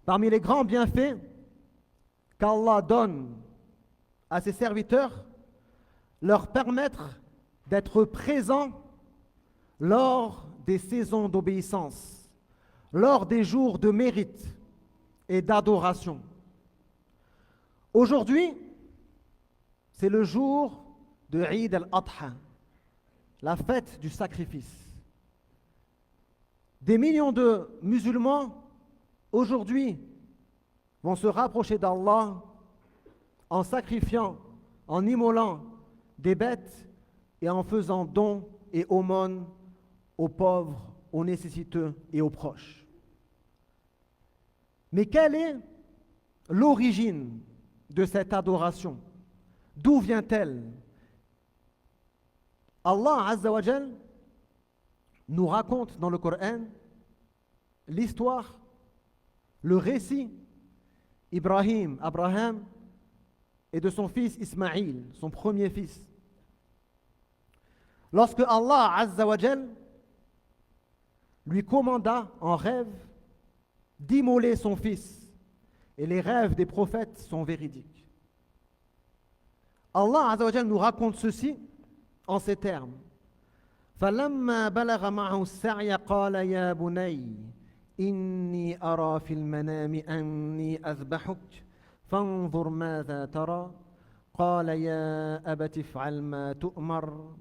Parmi les grands bienfaits qu'Allah donne à ses serviteurs, leur permettre d'être présents lors des saisons d'obéissance, lors des jours de mérite et d'adoration. Aujourd'hui, c'est le jour de Eid al-Adha, la fête du sacrifice. Des millions de musulmans aujourd'hui vont se rapprocher d'Allah en sacrifiant, en immolant des bêtes et en faisant dons et aumônes aux pauvres, aux nécessiteux et aux proches. Mais quelle est l'origine de cette adoration? D'où vient-elle? Allah Azza wa Jal nous raconte dans le Coran l'histoire, le récit Abraham et de son fils Ismaïl, son premier fils. Lorsque Allah Azza wa Jal lui commanda en rêve d'immoler son fils, et les rêves des prophètes sont véridiques. Allah Azza wa Jal nous raconte ceci en ces termes. فَلَمَّا بَلَغَ مَعَهُ السَّعْيَ قَالَ يَا بُنَيَّ إِنِّي أَرَى فِي الْمَنَامِ أَنِّي أَذْبَحُكَ فَانظُرْ مَاذَا تَرَى قَالَ يَا أَبَتِ افْعَلْ مَا تُؤْمَرُ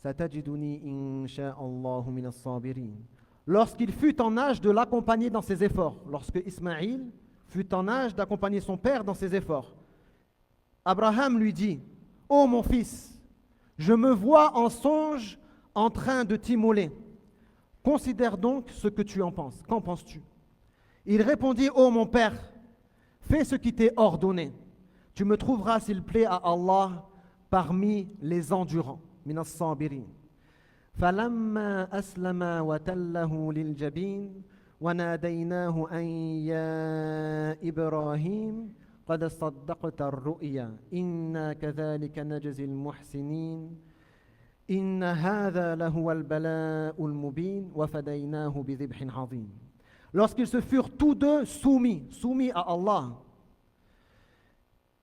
سَتَجِدُنِي إِنْ شَاءَ اللَّهُ مِنَ الصَّابِرِينَ. Lorsqu'il fut en âge de l'accompagner dans ses efforts, lorsque Ismaïl fut en âge d'accompagner son père dans ses efforts, Abraham lui dit: ô mon fils, je me vois en songe en train de t'immoler. Considère donc ce que tu en penses. Qu'en penses-tu? Il répondit: ô mon père, fais ce qui t'est ordonné. Tu me trouveras, s'il plaît à Allah, parmi les endurants. Min as-sabirin. فَلَمَّا أَسْلَمَا وَتَلَّهُ لِلْجَبِينِ وَنَادَيْنَاهُ أَنْ يَا إِبْرَاهِيمُ قَدْ صَدَّقْتَ الرُّؤْيَا إِنَّا كَذَلِكَ نَجْزِي الْمُحْسِنِينَ إِنَّ هَذَا لَهُوَ الْبَلَاءُ الْمُبِينُ وَفَدَيْنَاهُ بِذِبْحٍ عَظِيمٍ. Lorsqu'ils se furent tous deux soumis à Allah,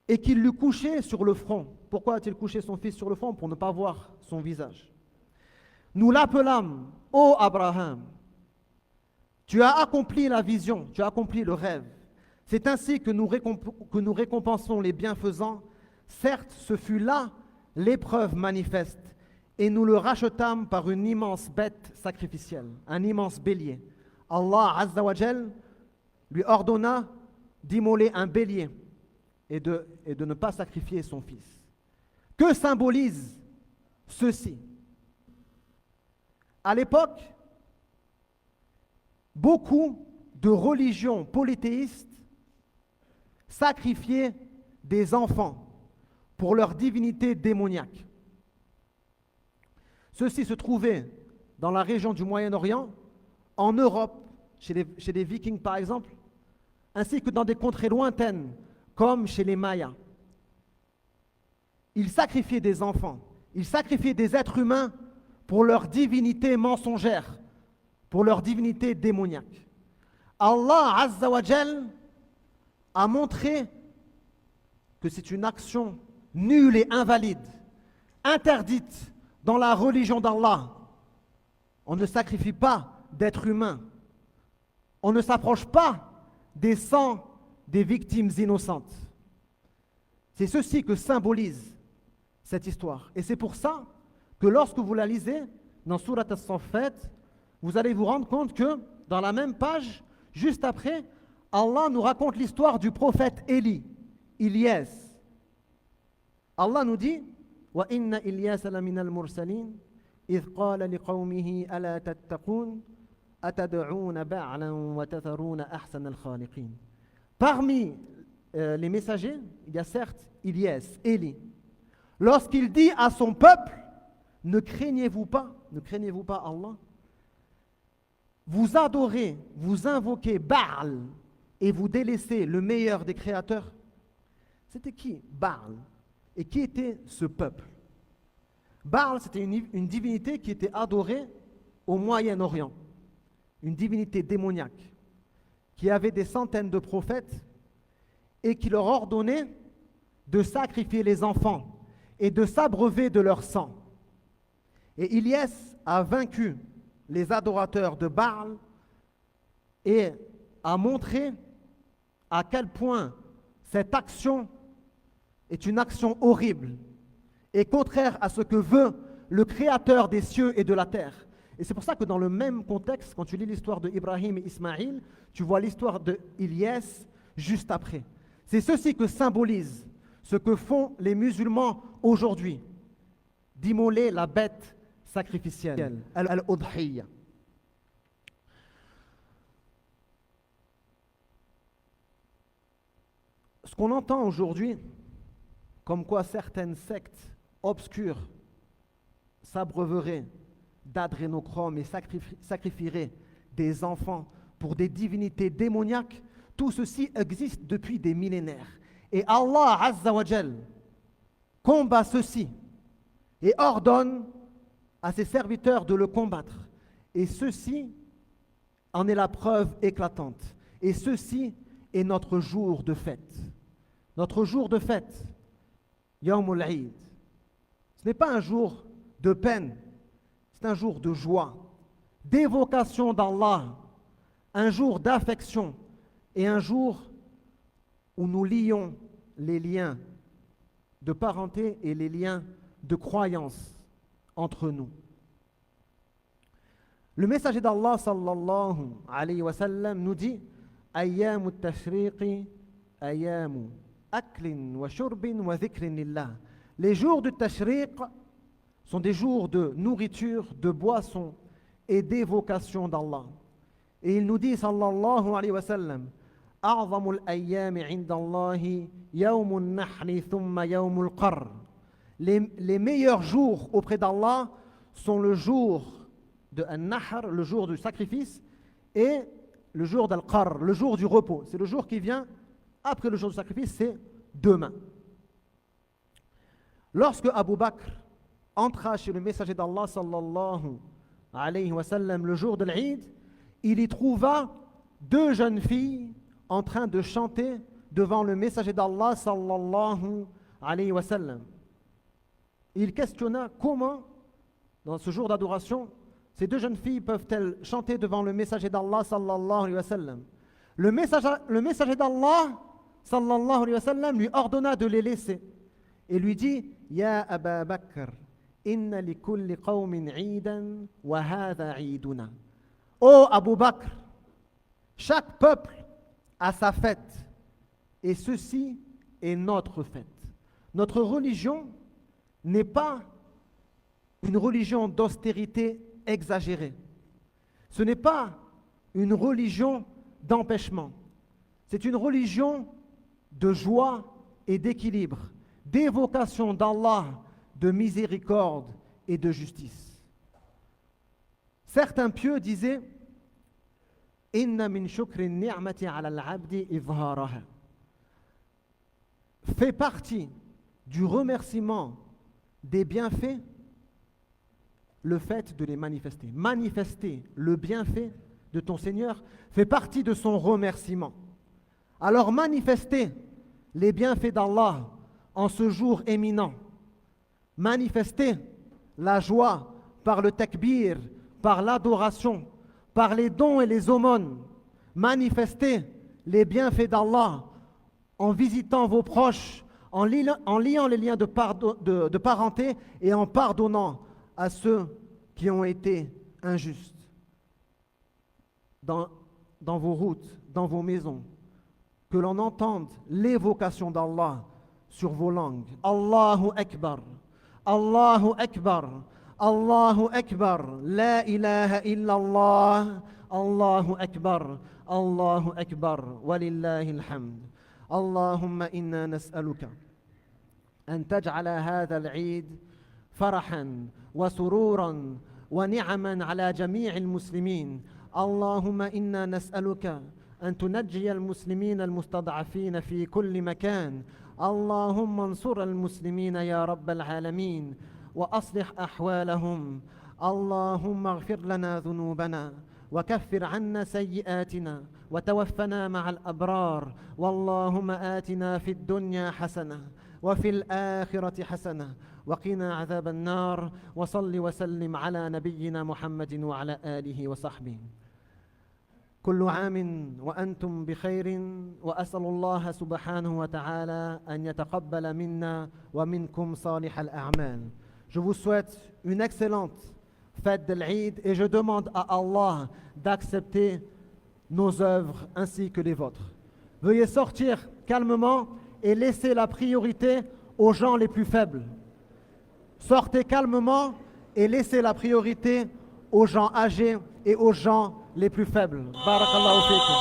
et qu'il l'eut couché sur le front. Pourquoi a-t-il couché son fils sur le front? Pour ne pas voir son visage. Nous l'appelâmes: ô Abraham, tu as accompli la vision, tu as accompli le rêve. C'est ainsi que nous récompensons les bienfaisants. Certes, ce fut là l'épreuve manifeste, et nous le rachetâmes par une immense bête sacrificielle, un immense bélier. Allah Azza wa Jal lui ordonna d'immoler un bélier et de ne pas sacrifier son fils. Que symbolise ceci? À l'époque, beaucoup de religions polythéistes sacrifiaient des enfants pour leur divinité démoniaque. Ceci se trouvait dans la région du Moyen-Orient, en Europe, chez les Vikings par exemple, ainsi que dans des contrées lointaines, comme chez les Mayas. Ils sacrifiaient des enfants, ils sacrifiaient des êtres humains pour leur divinité mensongère, pour leur divinité démoniaque. Allah Azza wa Jal a montré que c'est une action nulle et invalide, interdite dans la religion d'Allah. On ne sacrifie pas d'êtres humains. On ne s'approche pas des sangs des victimes innocentes. C'est ceci que symbolise cette histoire. Et c'est pour ça que lorsque vous la lisez dans Surat As-Saffat, vous allez vous rendre compte que dans la même page, juste après, Allah nous raconte l'histoire du prophète Ilyas. Allah nous dit: wa inna Ilyas la min al-mursalin idh qala liqawmihi ala tattaqun atad'una ba'lan wa tatharuna ahsan al-khaliqin. Parmi les messagers, il y a certes Ilyas, Élie. Lorsqu'il dit à son peuple: ne craignez-vous pas Allah? Vous adorez, vous invoquez Baal et vous délaissez le meilleur des créateurs. C'était qui Baal? Et qui était ce peuple? Baal, c'était une divinité qui était adorée au Moyen-Orient, une divinité démoniaque. qui avait des centaines de prophètes et qui leur ordonnait de sacrifier les enfants et de s'abreuver de leur sang. Et Ilyes a vaincu les adorateurs de Baal et a montré à quel point cette action est une action horrible et contraire à ce que veut le Créateur des cieux et de la terre. Et c'est pour ça que dans le même contexte, quand tu lis l'histoire de Ibrahim et Ismaïl, tu vois l'histoire de Ilyes juste après. C'est ceci que symbolise ce que font les musulmans aujourd'hui, d'immoler la bête sacrificielle, al-udhiyya. Ce qu'on entend aujourd'hui, comme quoi certaines sectes obscures s'abreuveraient d'adrénochrome et sacrifieraient des enfants pour des divinités démoniaques, tout ceci existe depuis des millénaires. Et Allah Azza wa Jal combat ceci et ordonne à ses serviteurs de le combattre. Et ceci en est la preuve éclatante. Et ceci est notre jour de fête. Notre jour de fête, Yawmul Eid. Ce n'est pas un jour de peine, c'est un jour de joie, d'évocation d'Allah, un jour d'affection et un jour où nous lions les liens de parenté et les liens de croyance entre nous. Le messager d'Allah sallallahu alayhi wa sallam nous dit Ayyamu tashriqi ayyamu aklin wa shurbin wa dhikrin lillah. Les jours du tashriq sont des jours de nourriture, de boisson et d'évocation d'Allah. Et il nous dit sallallahu alayhi wa sallam أعظم الأيام عند الله يوم النحر ثم يوم القر. Les meilleurs jours auprès d'Allah sont le jour de An-Nahr, le jour du sacrifice, et le jour d'Al-Qarr, le jour du repos. C'est le jour qui vient après le jour du sacrifice, c'est demain. Lorsque Abu Bakr entra chez le messager d'Allah sallallahu alayhi wa sallam le jour de l'Eid, il y trouva deux jeunes filles en train de chanter devant le messager d'Allah sallallahu alayhi wa sallam. Il questionna comment, dans ce jour d'adoration, ces deux jeunes filles peuvent-elles chanter devant le messager d'Allah sallallahu alayhi wa sallam. Le messager d'Allah sallallahu alayhi wa sallam lui ordonna de les laisser et lui dit Ya Aba Bakr, inna li kulli qawmin eidan wa hadha eiduna. Ô Abu Bakr, chaque peuple a sa fête et ceci est notre fête. Notre religion n'est pas une religion d'austérité exagérée. Ce n'est pas une religion d'empêchement. C'est une religion de joie et d'équilibre, d'évocation d'Allah, de miséricorde et de Certains pieux disaient Inna min shukri ni'mati ala al-abdi izharaha. Fait partie du remerciement des bienfaits le fait de les manifester. Manifester le bienfait de ton Seigneur fait partie de son remerciement. Alors manifester les bienfaits d'Allah en ce jour éminent. Manifester la joie par le takbir, par l'adoration, par les dons et les aumônes. Manifester les bienfaits d'Allah en visitant vos proches, en liant les liens de parenté et en pardonnant à ceux qui ont été injustes. Dans vos routes, dans vos maisons, que l'on entende l'évocation d'Allah sur vos langues. Allahu Akbar, Allahu Akbar, Allahu Akbar, La ilaha illallah, Allahu Akbar, Allahu Akbar, walillahi alhamd. Allahumma inna nas'aluka an taj'ala hadha al-Eid فرحا وسرورا ونعما على جميع المسلمين. اللهم إنا نسألك أن تنجي المسلمين المستضعفين في كل مكان. اللهم انصر المسلمين يا رب العالمين وأصلح أحوالهم. اللهم اغفر لنا ذنوبنا وكفر عنا سيئاتنا وتوفنا مع الأبرار واللهم آتنا في الدنيا حسنة وفي الآخرة حسنة وقنا عذاب النار وصل وسلم على نبينا محمد وعلى آله وصحبه. كل عام وأنتم بخير وأسأل الله سبحانه وتعالى أن يتقبل منا ومنكم صالح الأعمال. Je vous souhaite une excellente fête de l'Eid et je demande à Allah d'accepter nos œuvres ainsi que les vôtres. Veuillez sortir calmement et laisser la priorité aux gens les plus faibles. Sortez calmement et laissez la priorité aux gens âgés et aux gens les plus faibles. Barakallahu fikum.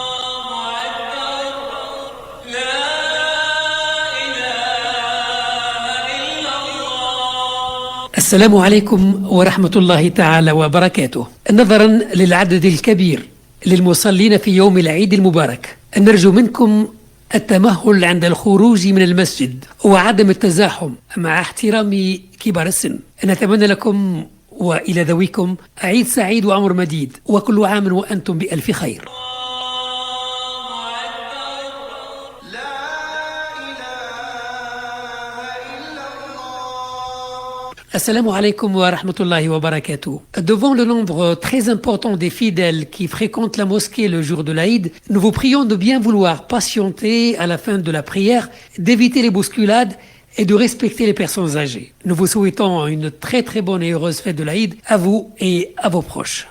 السلام عليكم ورحمة الله تعالى وبركاته. نظرا للعدد الكبير للمصلين في يوم العيد المبارك، نرجو منكم التمهل عند الخروج من المسجد وعدم التزاحم مع احترام كبار السن. نتمنى لكم وإلى ذويكم عيد سعيد وعمر مديد، وكل عام وأنتم بألف خير. Assalamu alaikum wa rahmatullahi wa barakatuh. Devant le nombre très important des fidèles qui fréquentent la mosquée le jour de l'Aïd, nous vous prions de bien vouloir patienter à la fin de la prière, d'éviter les bousculades et de respecter les personnes âgées. Nous vous souhaitons une très très bonne et heureuse fête de l'Aïd à vous et à vos proches.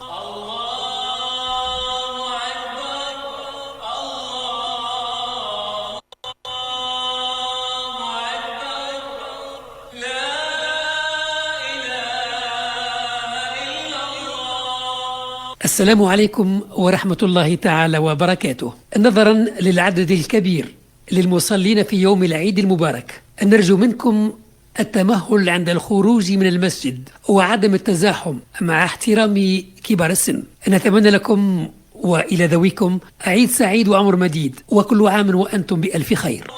السلام عليكم ورحمة الله تعالى وبركاته. نظرا للعدد الكبير للمصلين في يوم العيد المبارك، نرجو منكم التمهل عند الخروج من المسجد وعدم التزاحم مع احترام كبار السن. نتمنى لكم وإلى ذويكم عيد سعيد وعمر مديد، وكل عام وأنتم بألف خير.